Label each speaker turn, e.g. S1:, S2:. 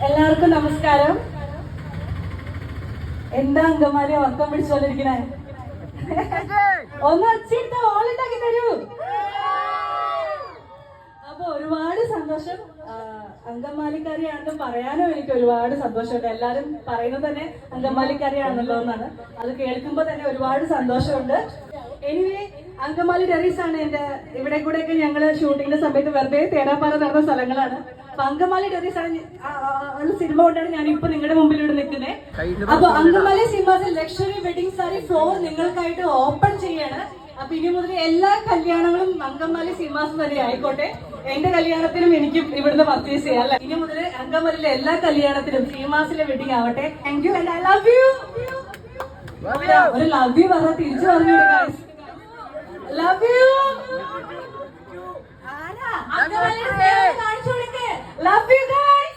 S1: എല്ലാവർക്കും നമസ്കാരം. എന്താ അങ്കമാലി ഉറക്കം പിടിച്ചോണ്ടിരിക്കണേ? ഒന്ന് അച്ചിട്ട് ഓളുണ്ടാക്കി തരൂ. അപ്പൊ ഒരുപാട് സന്തോഷം. അങ്കമാലിക്കാരിയാണെന്ന് പറയാനും എനിക്ക് ഒരുപാട് സന്തോഷമുണ്ട്. എല്ലാരും പറയുന്നത് തന്നെ അങ്കമാലിക്കാരിയാണല്ലോ എന്നാണ്. അത് കേൾക്കുമ്പോ തന്നെ ഒരുപാട് സന്തോഷമുണ്ട്. എനിവേ, അങ്കമാലി ടെറീസ് ആണ് എന്റെ. ഇവിടെ കൂടെ ഒക്കെ ഞങ്ങള് ഷൂട്ടിങ്ങിന്റെ സമയത്ത് വെറുതെ തേരാപ്പാറ നടന്ന സ്ഥലങ്ങളാണ്. അപ്പൊ അങ്കമാലി ടെറീസ് ആണ് സിനിമ കൊണ്ടാണ് ഞാൻ ഇപ്പൊ നിങ്ങളുടെ മുമ്പിൽ ഇവിടെ നിൽക്കുന്നത്. അപ്പൊ Angamaly cinemas luxury wedding sari floor നിങ്ങൾക്കായിട്ട് ഓപ്പൺ ചെയ്യാണ്. അപ്പൊ ഇനി മുതൽ എല്ലാ കല്യാണങ്ങളും അങ്കമാലി സിനിമാസ് തന്നെ ആയിക്കോട്ടെ. എന്റെ കല്യാണത്തിനും എനിക്കും ഇവിടുന്ന് പർച്ചേസ് ചെയ്യാം അല്ലെ. ഇനി മുതൽ അങ്കമാലിയിലെ എല്ലാ കല്യാണത്തിനും സിനിമാസിലെ വെഡിങ് ആവട്ടെ. Thank you and I love you. ഒരു ലവ് യു പറഞ്ഞാൽ തിരിച്ചു പറഞ്ഞു. Love you. Love you guys.